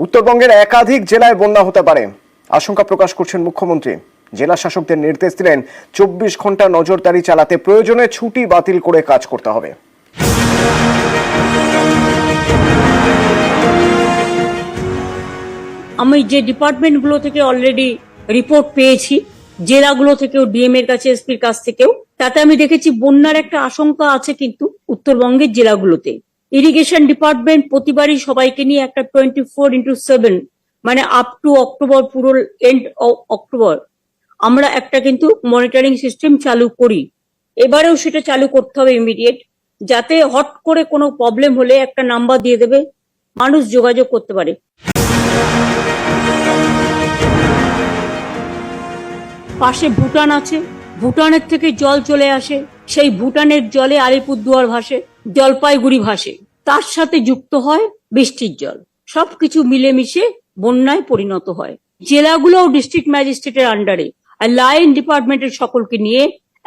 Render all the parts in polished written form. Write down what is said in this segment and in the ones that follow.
উত্তরবঙ্গের একাধিক জেলায় বন্যা হতে পারে আশঙ্কা প্রকাশ করছেন মুখ্যমন্ত্রী। জেলা শাসকদের নির্দেশ দিলেন 24 ঘন্টা নজরদারি চালাতে প্রয়োজনে ছুটি বাতিল করে কাজ করতে হবে। আমি যে ডিপার্টমেন্টগুলো থেকে অলরেডি রিপোর্ট পেয়েছি, জেলাগুলো থেকেও, ডিএম এর কাছে, এসপির কাছ থেকেও, তাতে আমি দেখেছি বন্যার একটা আশঙ্কা আছে কিন্তু উত্তরবঙ্গের জেলাগুলোতে। ইরিগেশন ডিপার্টমেন্ট প্রতিবারই সবাইকে নিয়ে একটা 24x7 মানে আপ টু অক্টোবর, পুরো এন্ড অক্টোবর আমরা একটা কিন্তু মনিটরিং সিস্টেম চালু করি। এবারেও সেটা চালু করতে হবে ইমিডিয়েট, যাতে হট করে কোনো প্রবলেম হলে একটা নাম্বার দিয়ে দেবে, মানুষ যোগাযোগ করতে পারে। পাশে ভুটান আছে, ভুটানের থেকে জল চলে আসে, সেই ভুটানের জলে আলিপুরদুয়ার ভাসে, জলপাইগুড়ি ভাসে, তার সাথে যুক্ত হয় বৃষ্টির জল, সবকিছু মিলেমিশে বন্যায় পরিণত হয়। জেলাগুলোও ডিস্ট্রিক্ট ম্যাজিস্ট্রেটের আন্ডারে, আর লাইন ডিপার্টমেন্টের সকলকে নিয়ে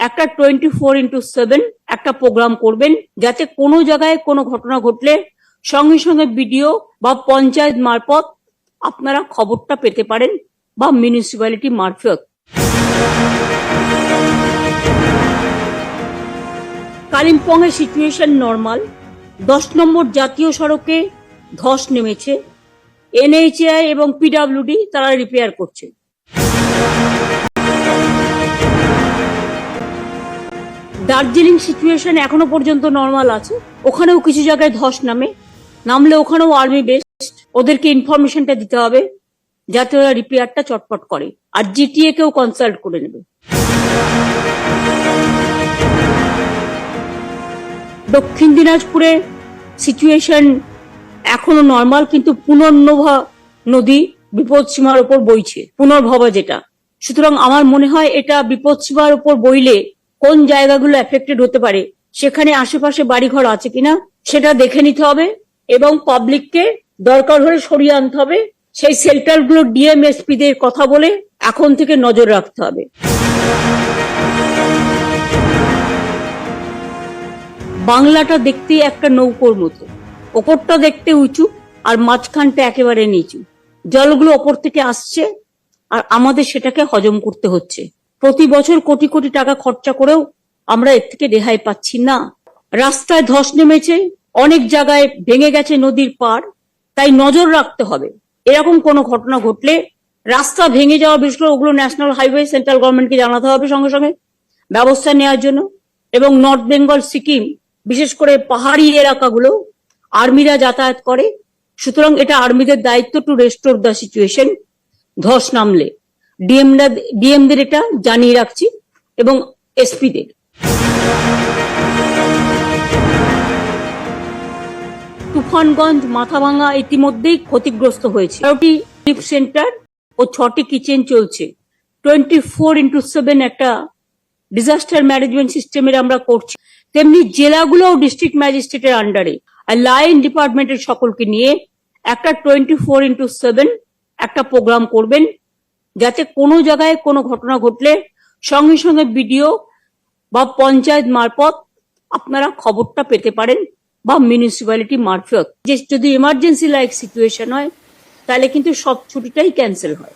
একটা 24x7 একটা প্রোগ্রাম করবেন, যাতে কোনো জায়গায় কোনো ঘটনা ঘটলে সঙ্গে সঙ্গে বিডিও বা পঞ্চায়েত মারফত আপনারা খবরটা পেতে পারেন, বা মিউনিসিপ্যালিটি মারফত। কালিম্পং এর সিচুয়েশন নর্মাল। 10 নম্বর জাতীয় সড়কে ধস নেমেছে, এনএইচএআই এবং পিডব্লিউডি তারা রিপেয়ার করছে। দার্জিলিং সিচুয়েশন এখনো পর্যন্ত নর্মাল আছে, ওখানেও কিছু জায়গায় ধস নামলে ওখানেও আর্মি বেস, ওদেরকে ইনফরমেশনটা দিতে হবে যাতে ওরা রিপেয়ারটা চটপট করে, আর জিটিএ কেও কনসাল্ট করে নেবে। দক্ষিণ দিনাজপুরে সিচুয়েশন এখনো নর্মাল, কিন্তু পুনর্নভা নদী বিপদসীমার উপর বইছে, পুনর্ভবা যেটা। সুতরাং আমার মনে হয় এটা বিপদসীমার উপর বইলে কোন জায়গাগুলো এফেক্টেড হতে পারে, সেখানে আশেপাশে বাড়িঘর আছে কিনা সেটা দেখে নিতে হবে, এবং পাবলিককে দরকার হলে সরিয়ে আনতে হবে। সেই সেল্টারগুলো ডিএমএসপি দের কথা বলে এখন থেকে নজর রাখতে হবে। বাংলাটা দেখতে একটা নৌকোর মতো, ওপরটা দেখতে উঁচু আর মাঝখানটা একেবারে নিচু। জলগুলো ওপর থেকে আসছে আর আমাদের সেটাকে হজম করতে হচ্ছে। প্রতি বছর কোটি কোটি টাকা খরচা করেও আমরা এর থেকে রেহাই পাচ্ছি না। রাস্তায় ধস নেমেছে, অনেক জায়গায় ভেঙে গেছে নদীর পাড়, তাই নজর রাখতে হবে। এরকম কোনো ঘটনা ঘটলে রাস্তা ভেঙে যাওয়া, বিশেষ করে ওগুলো ন্যাশনাল হাইওয়ে, সেন্ট্রাল গভর্নমেন্টকে জানাতে হবে সঙ্গে সঙ্গে ব্যবস্থা নেওয়ার জন্য। এবং নর্থ বেঙ্গল, সিকিম, বিশেষ করে পাহাড়ি এলাকাগুলো আর্মিরা যাতায়াত করে, সুতরাং এটা আর্মিদের দায়িত্ব টু রেস্টোর দ্য সিচুয়েশন। ধস নামলে ডিএমদের এটা জানিয়ে রাখছি, এবং এসপিদের। তুফানগঞ্জ, মাথাভাঙা ইতিমধ্যেই ক্ষতিগ্রস্ত হয়েছে। 13টি রিলিফ সেন্টার ও 6টি কিচেন চলছে। 24x7 একটা ডিজাস্টার ম্যানেজমেন্ট সিস্টেমের আমরা করছি। তেমনি জেলাগুলোও ডিস্ট্রিক্ট ম্যাজিস্ট্রেটের আন্ডারে, আর লাইন ডিপার্টমেন্টের সকলকে নিয়ে একটা 24x7 একটা প্রোগ্রাম করবেন, যাতে কোনো জায়গায় কোনো ঘটনা ঘটলে সঙ্গে সঙ্গে বিডিও বা পঞ্চায়েত মারফত আপনারা খবরটা পেতে পারেন, বা মিউনিসিপ্যালিটি মারফত। যে যদি এমার্জেন্সি লাইক সিচুয়েশন হয়, তাহলে কিন্তু সব ছুটিটাই ক্যান্সেল হয়।